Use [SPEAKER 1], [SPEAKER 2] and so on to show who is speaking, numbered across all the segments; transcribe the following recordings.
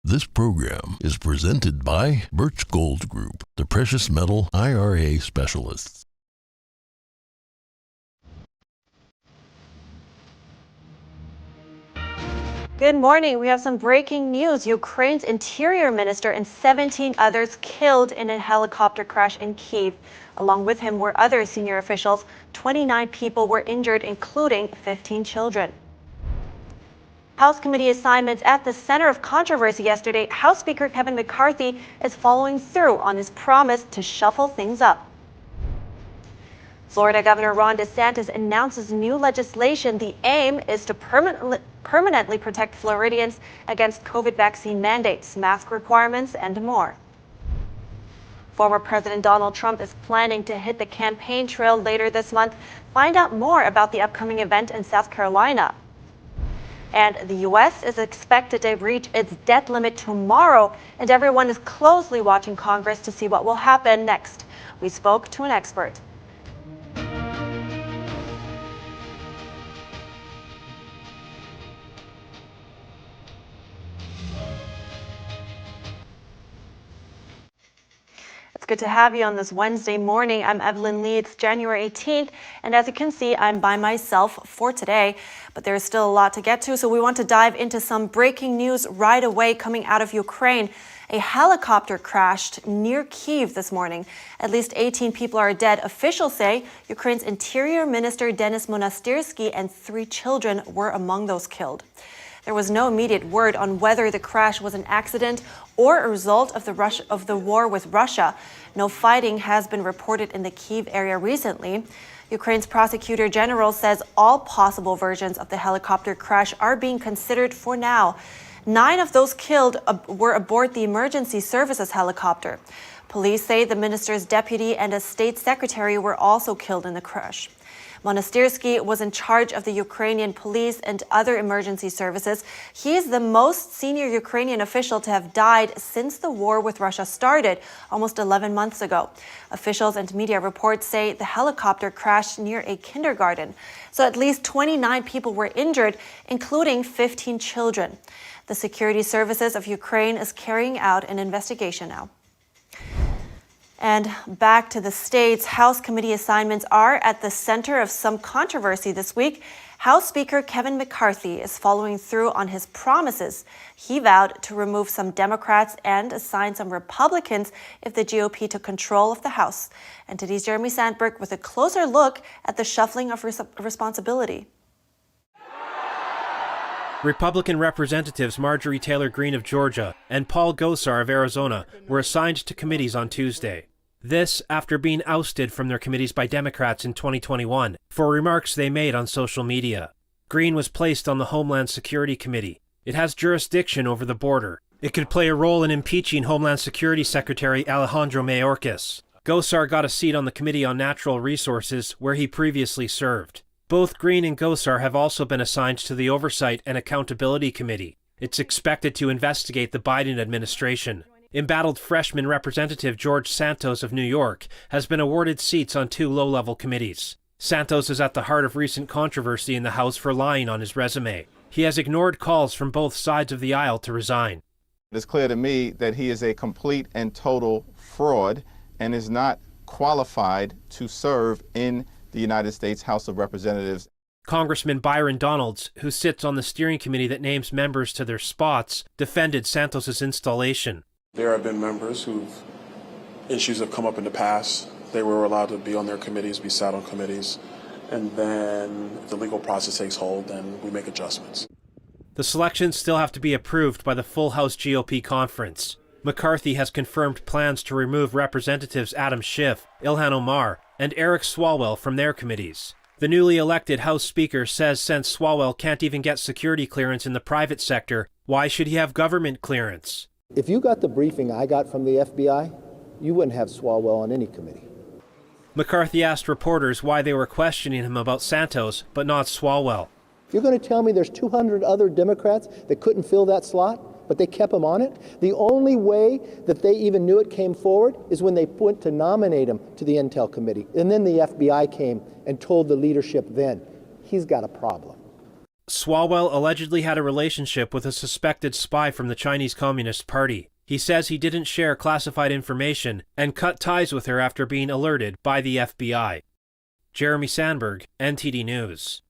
[SPEAKER 1] This program is presented by Birch Gold Group, the precious metal IRA specialists.
[SPEAKER 2] Good morning. We have some breaking news. Ukraine's interior minister and 17 others killed in a helicopter crash in Kyiv. Along with him were other senior officials. 29 people were injured, including 15 children. House committee assignments at the center of controversy yesterday. House Speaker Kevin McCarthy is following through on his promise to shuffle things up. Florida Governor Ron DeSantis announces new legislation. The aim is to permanently protect Floridians against COVID vaccine mandates, mask requirements, and more. Former President Donald Trump is planning to hit the campaign trail later this month. Find out more about the upcoming event in South Carolina. And the U.S. is expected to reach its debt limit tomorrow, and everyone is closely watching Congress to see what will happen next. We spoke to an expert. It's good to have you on this Wednesday morning. I'm Evelyn Lee. It's January 18th, and as you can see, I'm by myself for today, but there's still a lot to get to, so we want to dive into some breaking news right away coming out of Ukraine. A helicopter crashed near Kyiv this morning. At least 18 people are dead. Officials say Ukraine's Interior Minister Denis Monastyrsky and 3 children were among those killed. There was no immediate word on whether the crash was an accident or a result of the war with Russia. No fighting has been reported in the Kyiv area recently. Ukraine's prosecutor general says all possible versions of the helicopter crash are being considered for now. 9 of those killed were aboard the emergency services helicopter. Police say the minister's deputy and a state secretary were also killed in the crash. Monastyrsky was in charge of the Ukrainian police and other emergency services. He is the most senior Ukrainian official to have died since the war with Russia started almost 11 months ago. Officials and media reports say the helicopter crashed near a kindergarten. So at least 29 people were injured, including 15 children. The Security Services of Ukraine is carrying out an investigation now. And back to the States, House committee assignments are at the center of some controversy this week. House Speaker Kevin McCarthy is following through on his promises. He vowed to remove some Democrats and assign some Republicans if the GOP took control of the House. NTD's Jeremy Sandberg with a closer look at the shuffling of responsibility.
[SPEAKER 3] Republican Representatives Marjorie Taylor Greene of Georgia and Paul Gosar of Arizona were assigned to committees on Tuesday. This after being ousted from their committees by Democrats in 2021 for remarks they made on social media. Greene was placed on the Homeland Security Committee. It has jurisdiction over the border. It could play a role in impeaching Homeland Security Secretary Alejandro Mayorkas. Gosar got a seat on the Committee on Natural Resources, where he previously served. Both Greene and Gosar have also been assigned to the Oversight and Accountability Committee. It's expected to investigate the Biden administration. Embattled freshman Representative George Santos of New York has been awarded seats on 2 low-level committees. Santos is at the heart of recent controversy in the House for lying on his resume. He has ignored calls from both sides of the aisle to resign.
[SPEAKER 4] It's clear to me that he is a complete and total fraud and is not qualified to serve in the United States House of Representatives.
[SPEAKER 3] Congressman Byron Donalds, who sits on the steering committee that names members to their spots, defended Santos's installation.
[SPEAKER 5] There have been members whose issues have come up in the past. They were allowed to be on their committees, be sat on committees, and then if the legal process takes hold, then we make adjustments.
[SPEAKER 3] The selections still have to be approved by the full House GOP conference. McCarthy has confirmed plans to remove Representatives Adam Schiff, Ilhan Omar, and Eric Swalwell from their committees. The newly elected House Speaker says since Swalwell can't even get security clearance in the private sector, why should he have government clearance?
[SPEAKER 6] If you got the briefing I got from the FBI, you wouldn't have Swalwell on any committee.
[SPEAKER 3] McCarthy asked reporters why they were questioning him about Santos, but not Swalwell.
[SPEAKER 6] If you're going to tell me there's 200 other Democrats that couldn't fill that slot, but they kept him on it, the only way that they even knew it came forward is when they went to nominate him to the Intel Committee. And then the FBI came and told the leadership then, he's got a problem.
[SPEAKER 3] Swalwell allegedly had a relationship with a suspected spy from the Chinese Communist Party. He says he didn't share classified information and cut ties with her after being alerted by the FBI. Jeremy Sandberg, NTD News.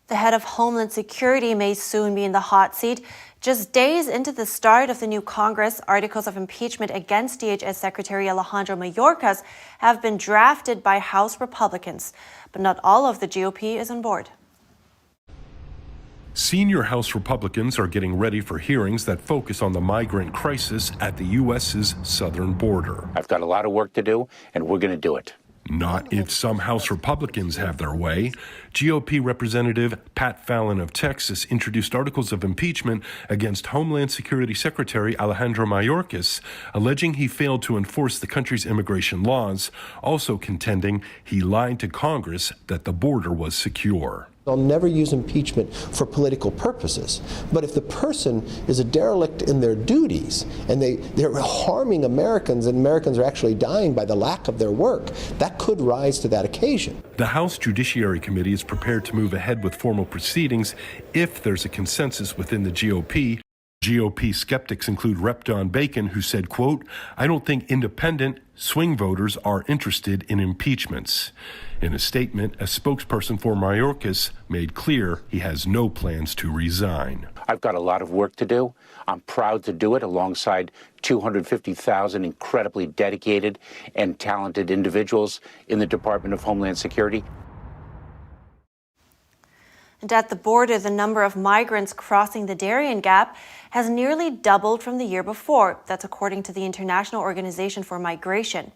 [SPEAKER 2] The head of Homeland Security may soon be in the hot seat. Just days into the start of the new Congress, articles of impeachment against DHS Secretary Alejandro Mayorkas have been drafted by House Republicans, but not all of the GOP is on board.
[SPEAKER 7] Senior House Republicans are getting ready for hearings that focus on the migrant crisis at the U.S.'s southern border.
[SPEAKER 8] I've got a lot of work to do, and we're going to do it.
[SPEAKER 7] Not if some House Republicans have their way. GOP Representative Pat Fallon of Texas introduced articles of impeachment against Homeland Security Secretary Alejandro Mayorkas, alleging he failed to enforce the country's immigration laws, also contending he lied to Congress that the border was secure.
[SPEAKER 6] I'll never use impeachment for political purposes. But if the person is a derelict in their duties and they're harming Americans and Americans are actually dying by the lack of their work, that could rise to that occasion.
[SPEAKER 7] The House Judiciary Committee is prepared to move ahead with formal proceedings if there's a consensus within the GOP. GOP skeptics include Rep. Don Bacon, who said, quote, "I don't think independent swing voters are interested in impeachments." In a statement, a spokesperson for Mayorkas made clear he has no plans to resign.
[SPEAKER 8] I've got a lot of work to do. I'm proud to do it alongside 250,000 incredibly dedicated and talented individuals in the Department of Homeland Security.
[SPEAKER 2] And at the border, the number of migrants crossing the Darien Gap has nearly doubled from the year before. That's according to the International Organization for Migration.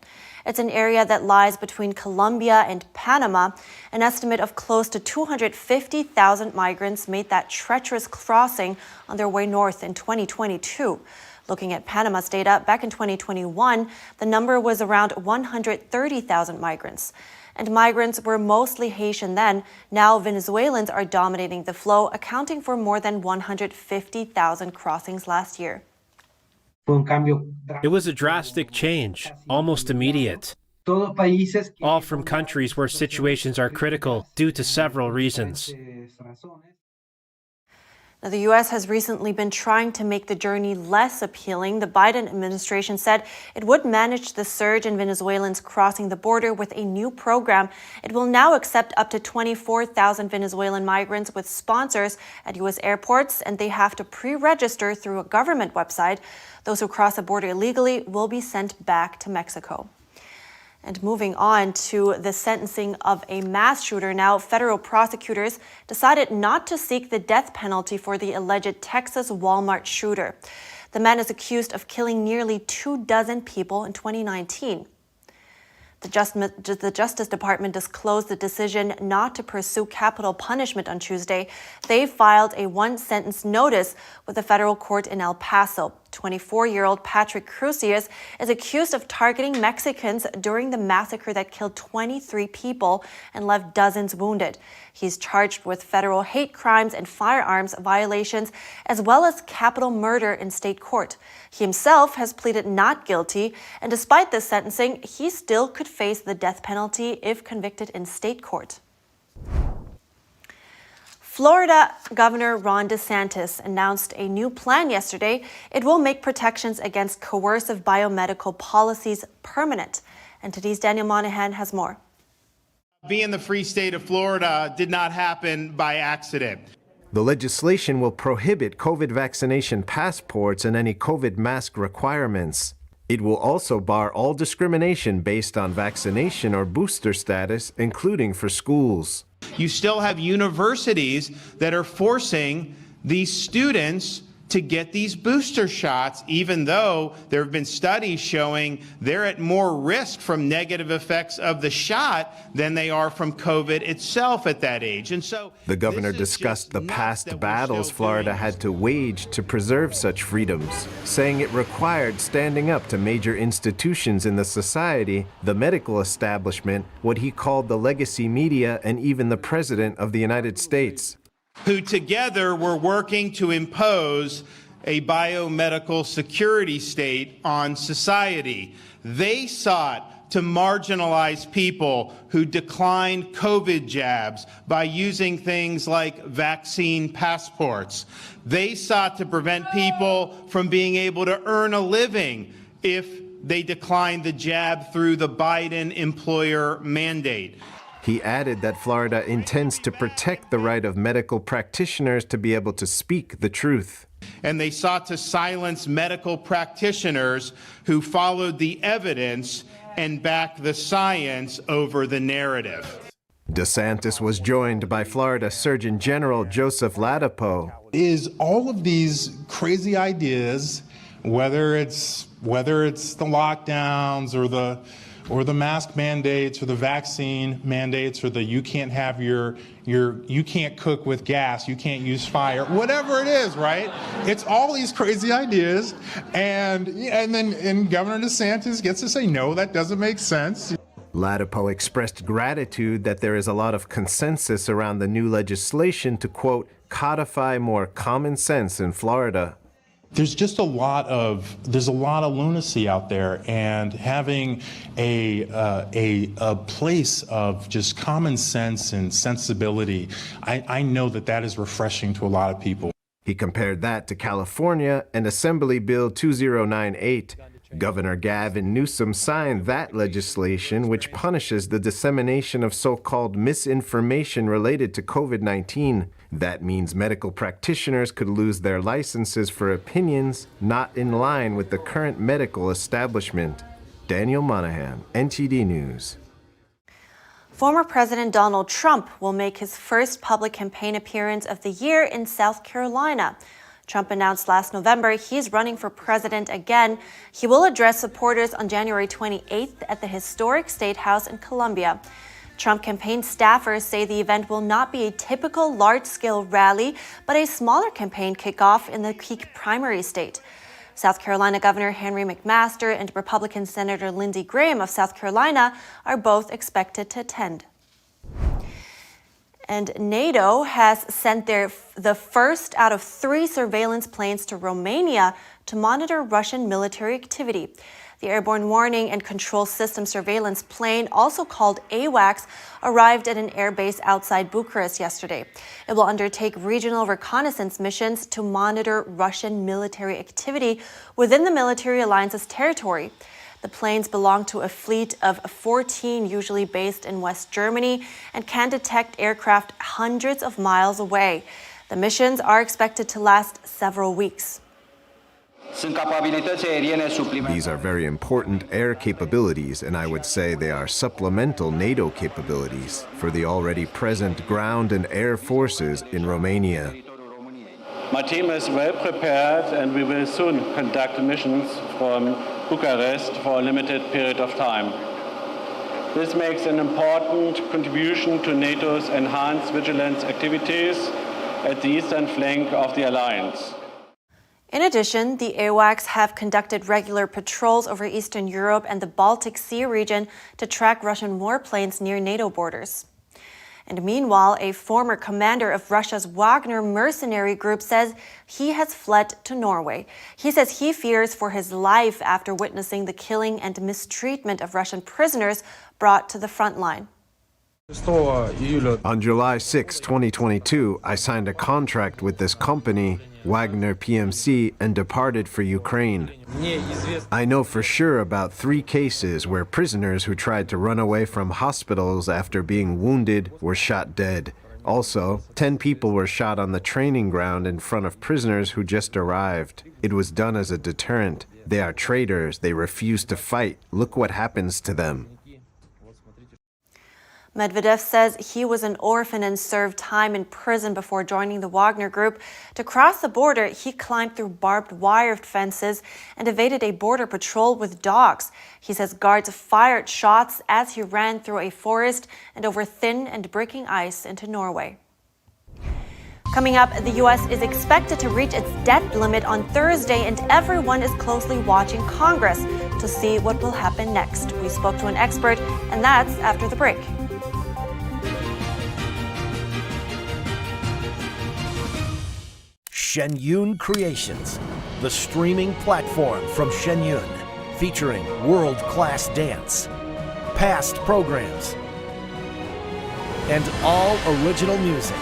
[SPEAKER 2] It's an area that lies between Colombia and Panama. An estimate of close to 250,000 migrants made that treacherous crossing on their way north in 2022. Looking at Panama's data, back in 2021, the number was around 130,000 migrants. And migrants were mostly Haitian then. Now Venezuelans are dominating the flow, accounting for more than 150,000 crossings last year.
[SPEAKER 3] It was a drastic change, almost immediate. All from countries where situations are critical due to several reasons.
[SPEAKER 2] Now, the U.S. has recently been trying to make the journey less appealing. The Biden administration said it would manage the surge in Venezuelans crossing the border with a new program. It will now accept up to 24,000 Venezuelan migrants with sponsors at U.S. airports, and they have to pre-register through a government website. Those who cross the border illegally will be sent back to Mexico. And moving on to the sentencing of a mass shooter now, federal prosecutors decided not to seek the death penalty for the alleged Texas Walmart shooter. The man is accused of killing nearly 24 people in 2019. The Justice Department disclosed the decision not to pursue capital punishment on Tuesday. They filed a one-sentence notice with the federal court in El Paso. 24-year-old Patrick Crucius is accused of targeting Mexicans during the massacre that killed 23 people and left dozens wounded. He's charged with federal hate crimes and firearms violations, as well as capital murder in state court. He himself has pleaded not guilty, and despite this sentencing, he still could face the death penalty if convicted in state court. Florida Governor Ron DeSantis announced a new plan yesterday. It will make protections against coercive biomedical policies permanent. And today's Daniel Monahan has more.
[SPEAKER 9] Being the free state of Florida did not happen by accident.
[SPEAKER 10] The legislation will prohibit COVID vaccination passports and any COVID mask requirements. It will also bar all discrimination based on vaccination or booster status, including for schools.
[SPEAKER 9] You still have universities that are forcing these students to get these booster shots, even though there have been studies showing they're at more risk from negative effects of the shot than they are from COVID itself at that age. And so
[SPEAKER 10] the governor discussed the past battles Florida had to wage to preserve such freedoms, saying it required standing up to major institutions in the society, the medical establishment, what he called the legacy media, and even the President of the United States,
[SPEAKER 9] who together were working to impose a biomedical security state on society. They sought to marginalize people who declined COVID jabs by using things like vaccine passports. They sought to prevent people from being able to earn a living if they declined the jab through the Biden employer mandate.
[SPEAKER 10] He added that Florida intends to protect the right of medical practitioners to be able to speak the truth.
[SPEAKER 9] And they sought to silence medical practitioners who followed the evidence and backed the science over the narrative.
[SPEAKER 10] DeSantis was joined by Florida Surgeon General Joseph Ladapo.
[SPEAKER 11] Is all of these crazy ideas, whether it's the lockdowns or the mask mandates or the vaccine mandates or the you can't cook with gas, you can't use fire, whatever it is, right? It's all these crazy ideas, and then Governor DeSantis gets to say, no, that doesn't make sense.
[SPEAKER 10] Ladapo expressed gratitude that there is a lot of consensus around the new legislation to, quote, codify more common sense in Florida.
[SPEAKER 11] There's just a lot of lunacy out there, and having a place of just common sense and sensibility, I know that is refreshing to a lot of people.
[SPEAKER 10] He compared that to California and Assembly Bill 2098. Governor Gavin Newsom signed that legislation, which punishes the dissemination of so-called misinformation related to COVID-19. That means medical practitioners could lose their licenses for opinions not in line with the current medical establishment. Daniel Monahan, NTD News.
[SPEAKER 2] Former President Donald Trump will make his first public campaign appearance of the year in South Carolina. Trump announced last November he's running for president again. He will address supporters on January 28th at the historic State House in Columbia. Trump campaign staffers say the event will not be a typical large-scale rally, but a smaller campaign kickoff in the key primary state. South Carolina Governor Henry McMaster and Republican Senator Lindsey Graham of South Carolina are both expected to attend. And NATO has sent the first out of 3 surveillance planes to Romania to monitor Russian military activity. The Airborne Warning and Control System surveillance plane, also called AWACS, arrived at an airbase outside Bucharest yesterday. It will undertake regional reconnaissance missions to monitor Russian military activity within the military alliance's territory. The planes belong to a fleet of 14, usually based in West Germany, and can detect aircraft hundreds of miles away. The missions are expected to last several weeks.
[SPEAKER 10] These are very important air capabilities, and I would say they are supplemental NATO capabilities for the already present ground and air forces in Romania.
[SPEAKER 12] My team is well prepared, and we will soon conduct missions from Bucharest for a limited period of time. This makes an important contribution to NATO's enhanced vigilance activities at the eastern flank of the alliance.
[SPEAKER 2] In addition, the AWACS have conducted regular patrols over Eastern Europe and the Baltic Sea region to track Russian warplanes near NATO borders. And meanwhile, a former commander of Russia's Wagner mercenary group says he has fled to Norway. He says he fears for his life after witnessing the killing and mistreatment of Russian prisoners brought to the front line.
[SPEAKER 10] On July 6, 2022, I signed a contract with this company, Wagner PMC, and departed for Ukraine. I know for sure about 3 cases where prisoners who tried to run away from hospitals after being wounded were shot dead. Also, 10 people were shot on the training ground in front of prisoners who just arrived. It was done as a deterrent. They are traitors. They refuse to fight. Look what happens to them.
[SPEAKER 2] Medvedev says he was an orphan and served time in prison before joining the Wagner Group. To cross the border, he climbed through barbed wire fences and evaded a border patrol with dogs. He says guards fired shots as he ran through a forest and over thin and breaking ice into Norway. Coming up, the U.S. is expected to reach its debt limit on Thursday, and everyone is closely watching Congress to see what will happen next. We spoke to an expert, and that's after the break.
[SPEAKER 13] Shen Yun Creations, the streaming platform from Shen Yun, featuring world-class dance, past programs, and all original music.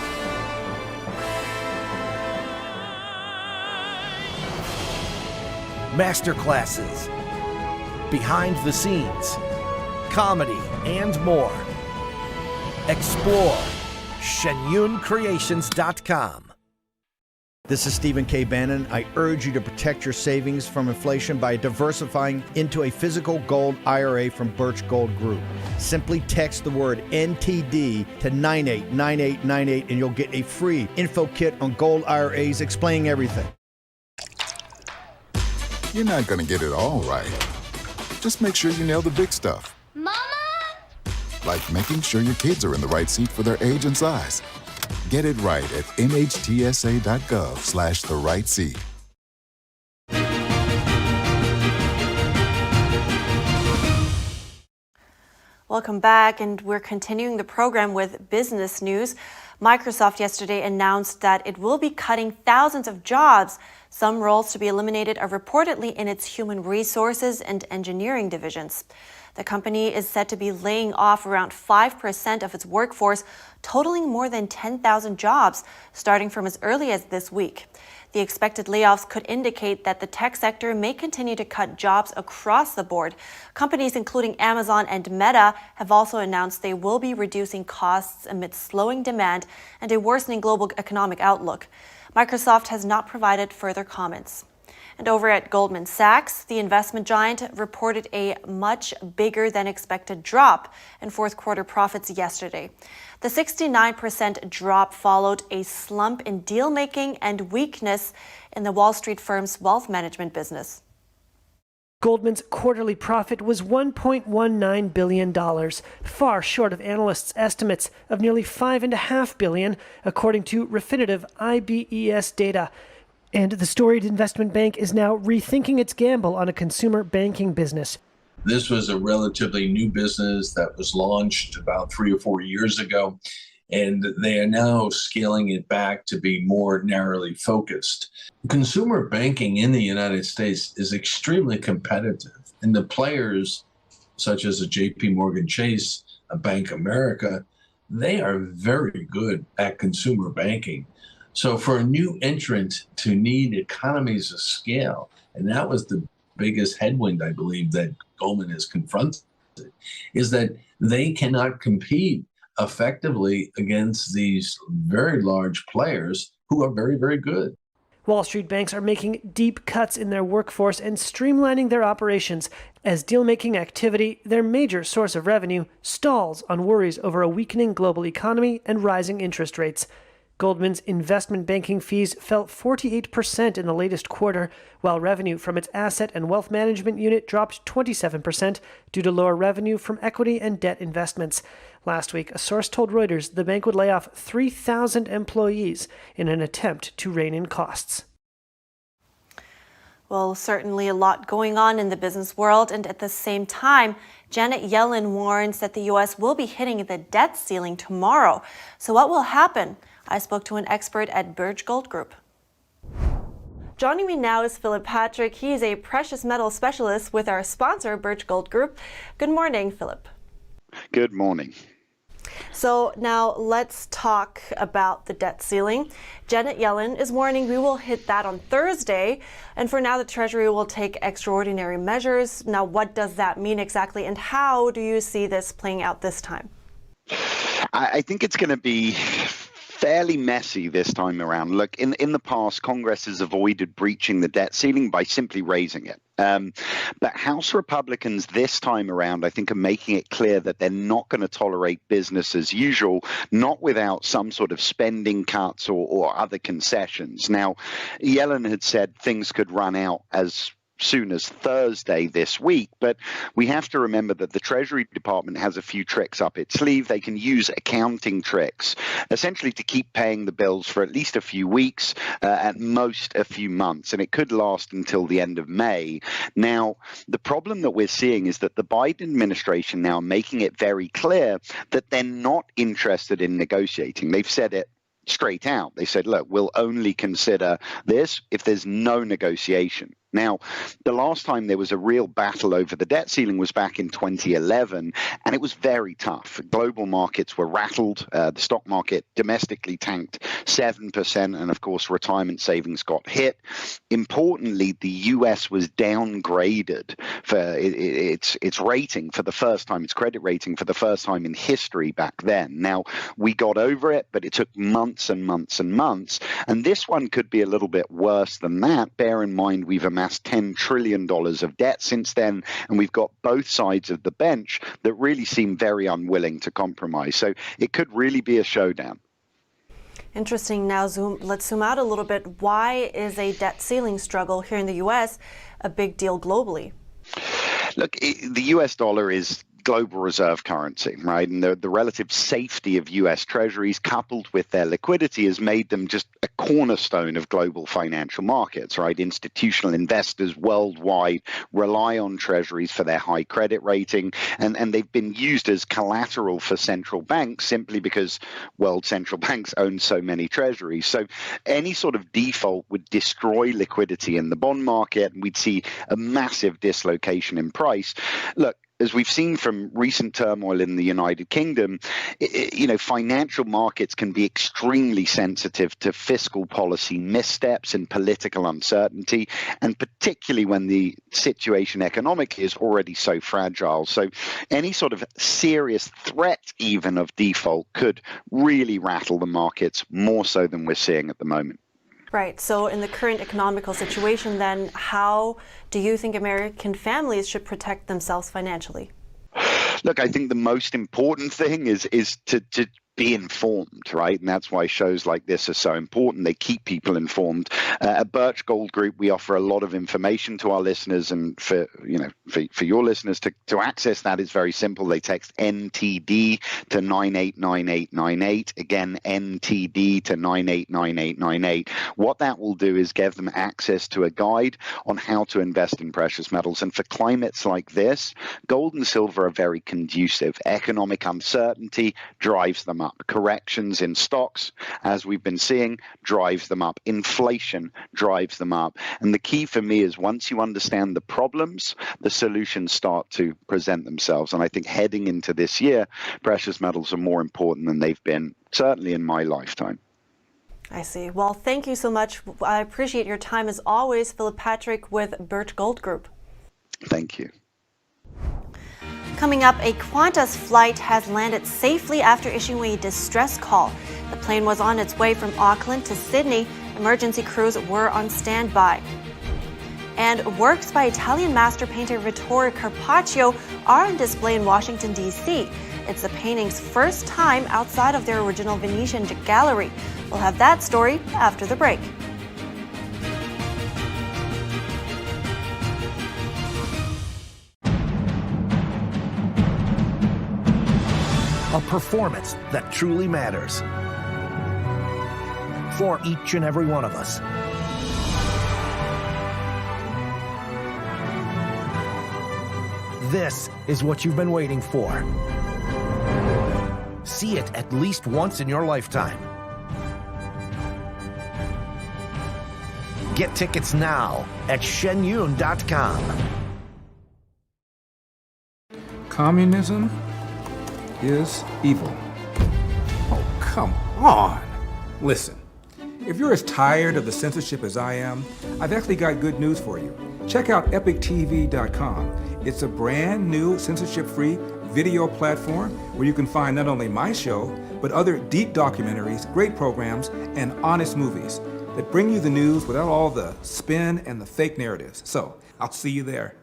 [SPEAKER 13] Masterclasses, behind the scenes, comedy, and more. Explore ShenYunCreations.com.
[SPEAKER 14] This is Stephen K. Bannon. I urge you to protect your savings from inflation by diversifying into a physical gold IRA from Birch Gold Group. Simply text the word NTD to 989898 and you'll get a free info kit on gold IRAs explaining everything.
[SPEAKER 15] You're not going to get it all right. Just make sure you nail the big stuff.
[SPEAKER 16] Mama!
[SPEAKER 15] Like making sure your kids are in the right seat for their age and size. Get it right at nhtsa.gov/the right seat.
[SPEAKER 2] Welcome back, and we're continuing the program with business news. Microsoft yesterday announced that it will be cutting thousands of jobs. Some roles to be eliminated are reportedly in its human resources and engineering divisions. The company is said to be laying off around 5% of its workforce, totaling more than 10,000 jobs, starting from as early as this week. The expected layoffs could indicate that the tech sector may continue to cut jobs across the board. Companies including Amazon and Meta have also announced they will be reducing costs amid slowing demand and a worsening global economic outlook. Microsoft has not provided further comments. And over at Goldman Sachs, the investment giant reported a much bigger than expected drop in fourth quarter profits yesterday. The 69% drop followed a slump in deal making and weakness in the Wall Street firm's wealth management business.
[SPEAKER 17] Goldman's quarterly profit was $1.19 billion, far short of analysts' estimates of nearly $5.5 billion, according to Refinitiv IBES data. And the storied investment bank is now rethinking its gamble on a consumer banking business.
[SPEAKER 18] This was a relatively new business that was launched about 3 or 4 years ago, and they are now scaling it back to be more narrowly focused. Consumer banking in the United States is extremely competitive, and the players, such as a JP Morgan Chase, a Bank America, they are very good at consumer banking. So for a new entrant to need economies of scale, and that was the biggest headwind, I believe, that Goldman has confronted, is that they cannot compete effectively against these very large players who are very, very good.
[SPEAKER 17] Wall Street banks are making deep cuts in their workforce and streamlining their operations as deal-making activity, their major source of revenue, stalls on worries over a weakening global economy and rising interest rates. Goldman's investment banking fees fell 48% in the latest quarter, while revenue from its asset and wealth management unit dropped 27% due to lower revenue from equity and debt investments. Last week, a source told Reuters the bank would lay off 3,000 employees in an attempt to rein in costs.
[SPEAKER 2] Well, certainly a lot going on in the business world, and at the same time, Janet Yellen warns that the U.S. will be hitting the debt ceiling tomorrow. So what will happen? I spoke to an expert at Birch Gold Group. Joining me now is Philip Patrick. He is a precious metal specialist with our sponsor, Birch Gold Group. Good morning, Philip.
[SPEAKER 19] Good morning.
[SPEAKER 2] So now let's talk about the debt ceiling. Janet Yellen is warning we will hit that on Thursday. And for now, the Treasury will take extraordinary measures. Now, what does that mean exactly? And how do you see this playing out this time?
[SPEAKER 19] I think it's going to be fairly messy this time around. Look, in the past, Congress has avoided breaching the debt ceiling by simply raising it. But House Republicans this time around, I think, are making it clear that they're not going to tolerate business as usual, not without some sort of spending cuts or other concessions. Now, Yellen had said things could run out as soon as Thursday this week, but we have to remember that the Treasury Department has a few tricks up its sleeve. They can use accounting tricks, essentially to keep paying the bills for at least a few weeks, at most a few months, and it could last until the end of May. Now, the problem that we're seeing is that the Biden administration now making it very clear that they're not interested in negotiating. They've said it straight out. They said, look, we'll only consider this if there's no negotiation. Now, the last time there was a real battle over the debt ceiling was back in 2011, and it was very tough. Global markets were rattled. The stock market domestically tanked 7%, and of course, retirement savings got hit. Importantly, the US was downgraded for its rating for the first time, its credit rating for the first time in history back then. Now, we got over it, but it took months and months and months, and this one could be a little bit worse than that. Bear in mind, we've amassed $10 trillion of debt since then, and we've got both sides of the bench that really seem very unwilling to compromise. So it could really be a showdown.
[SPEAKER 2] Interesting. Now, let's zoom out a little bit. Why is a debt ceiling struggle here in the U.S. a big deal globally?
[SPEAKER 19] Look, the U.S. dollar is global reserve currency, right? And the relative safety of U.S. treasuries coupled with their liquidity has made them just a cornerstone of global financial markets, right? Institutional investors worldwide rely on treasuries for their high credit rating, and they've been used as collateral for central banks simply because world central banks own so many treasuries. So any sort of default would destroy liquidity in the bond market, and we'd see a massive dislocation in price. Look, as we've seen from recent turmoil in the United Kingdom, financial markets can be extremely sensitive to fiscal policy missteps and political uncertainty, and particularly when the situation economically is already so fragile. So any sort of serious threat even of default could really rattle the markets more so than we're seeing at the moment.
[SPEAKER 2] Right. So in the current economical situation, then, how do you think American families should protect themselves financially?
[SPEAKER 19] Look, I think the most important thing is to be informed, right? And that's why shows like this are so important. They keep people informed. At Birch Gold Group, we offer a lot of information to our listeners, and for your listeners to access that is very simple. They text NTD to 989898. Again, NTD to 989898. What that will do is give them access to a guide on how to invest in precious metals. And for climates like this, gold and silver are very conducive. Economic uncertainty drives them up. Corrections in stocks, as we've been seeing, drives them up. Inflation drives them up. And the key for me is once you understand the problems, the solutions start to present themselves. And I think heading into this year, precious metals are more important than they've been, certainly in my lifetime.
[SPEAKER 2] I see. Well, thank you so much. I appreciate your time as always. Philip Patrick with Birch Gold Group.
[SPEAKER 19] Thank you.
[SPEAKER 2] Coming up, a Qantas flight has landed safely after issuing a distress call. The plane was on its way from Auckland to Sydney. Emergency crews were on standby. And works by Italian master painter Vittore Carpaccio are on display in Washington, D.C. It's the painting's first time outside of their original Venetian gallery. We'll have that story after the break.
[SPEAKER 13] A performance that truly matters for each and every one of us. This is what you've been waiting for. See it at least once in your lifetime. Get tickets now at shenyun.com.
[SPEAKER 16] Communism is evil. Oh, come on. Listen, if you're as tired of the censorship as I am, I've actually got good news for you. Check out epictv.com. It's a brand new censorship-free video platform where you can find not only my show, but other deep documentaries, great programs, and honest movies that bring you the news without all the spin and the fake narratives. So, I'll see you there.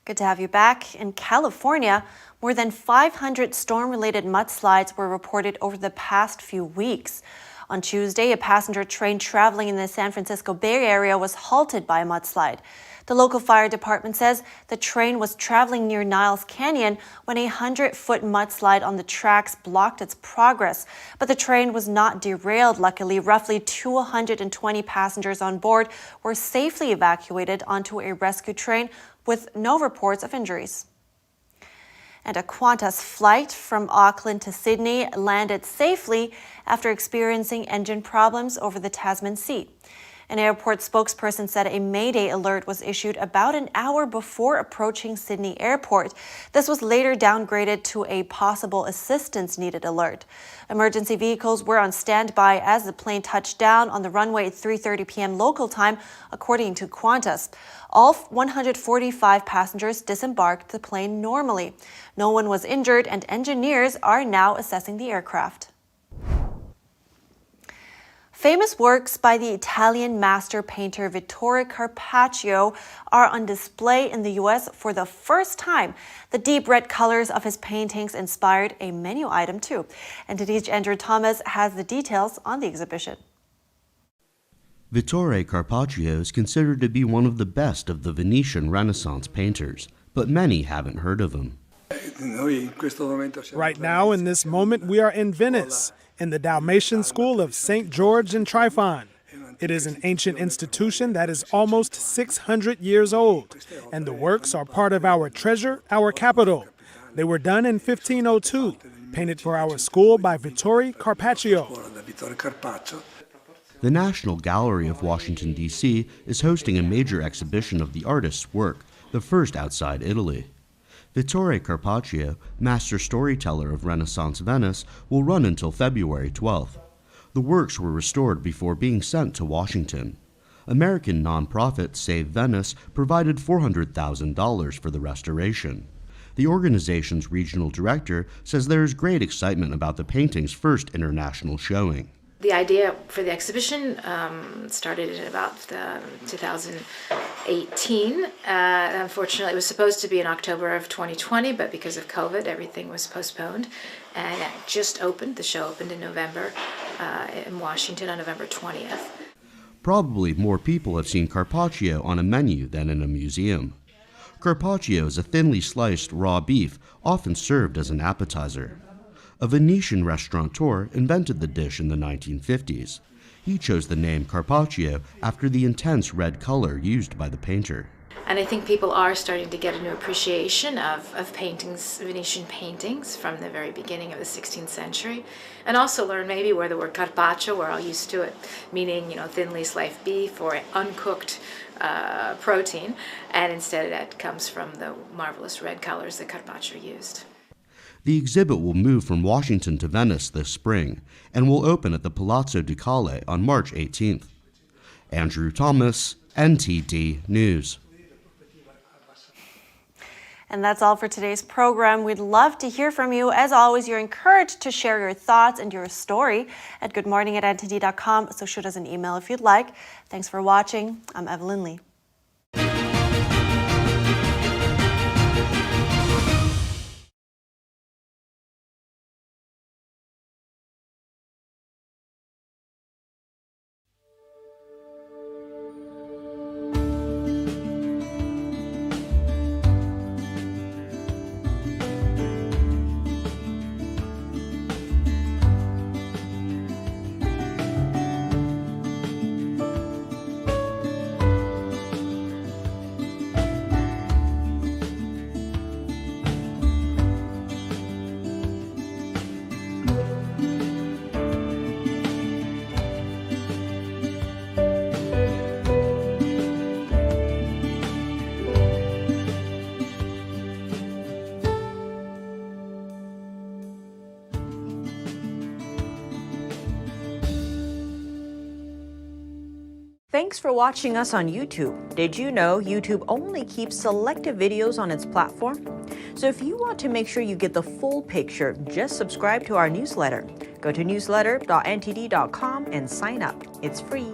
[SPEAKER 2] Good to have you back. In California, more than 500 storm-related mudslides were reported over the past few weeks. On Tuesday, a passenger train traveling in the San Francisco Bay Area was halted by a mudslide. The local fire department says the train was traveling near Niles Canyon when a 100-foot mudslide on the tracks blocked its progress. But the train was not derailed. Luckily, roughly 220 passengers on board were safely evacuated onto a rescue train with no reports of injuries. And a Qantas flight from Auckland to Sydney landed safely after experiencing engine problems over the Tasman Sea. An airport spokesperson said a Mayday alert was issued about an hour before approaching Sydney Airport. This was later downgraded to a possible assistance needed alert. Emergency vehicles were on standby as the plane touched down on the runway at 3:30 p.m. local time, according to Qantas. All 145 passengers disembarked the plane normally. No one was injured, and engineers are now assessing the aircraft. Famous works by the Italian master painter Vittore Carpaccio are on display in the U.S. for the first time. The deep red colors of his paintings inspired a menu item too. NTD's Andrew Thomas has the details on the exhibition.
[SPEAKER 20] Vittore Carpaccio is considered to be one of the best of the Venetian Renaissance painters, but many haven't heard of him.
[SPEAKER 21] Right now, in this moment, we are in Venice, in the Dalmatian School of St. George and Tryphon. It is an ancient institution that is almost 600 years old, and the works are part of our treasure, our capital. They were done in 1502, painted for our school by Vittore Carpaccio.
[SPEAKER 20] The National Gallery of Washington, D.C. is hosting a major exhibition of the artist's work, the first outside Italy. Vittore Carpaccio, master storyteller of Renaissance Venice, will run until February 12th. The works were restored before being sent to Washington. American nonprofit Save Venice provided $400,000 for the restoration. The organization's regional director says there is great excitement about the painting's first international showing.
[SPEAKER 22] The idea for the exhibition started in about 2018. Unfortunately, it was supposed to be in October of 2020, but because of COVID, everything was postponed. And it just opened. The show opened in November in Washington on November 20th.
[SPEAKER 20] Probably more people have seen Carpaccio on a menu than in a museum. Carpaccio is a thinly sliced raw beef, often served as an appetizer. A Venetian restaurateur invented the dish in the 1950s. He chose the name Carpaccio after the intense red color used by the painter.
[SPEAKER 22] And I think people are starting to get a new appreciation of paintings, Venetian paintings from the very beginning of the 16th century, and also learn maybe where the word Carpaccio, we're all used to it, meaning, thinly sliced beef or uncooked protein, and instead that comes from the marvelous red colors that Carpaccio used.
[SPEAKER 20] The exhibit will move from Washington to Venice this spring and will open at the Palazzo Ducale on March 18th. Andrew Thomas, NTD News.
[SPEAKER 2] And that's all for today's program. We'd love to hear from you. As always, you're encouraged to share your thoughts and your story at goodmorning@ntd.com, so shoot us an email if you'd like. Thanks for watching. I'm Evelyn Lee.
[SPEAKER 23] Thanks for watching us on YouTube. Did you know YouTube only keeps selective videos on its platform? So if you want to make sure you get the full picture, just subscribe to our newsletter. Go to newsletter.ntd.com and sign up. It's free.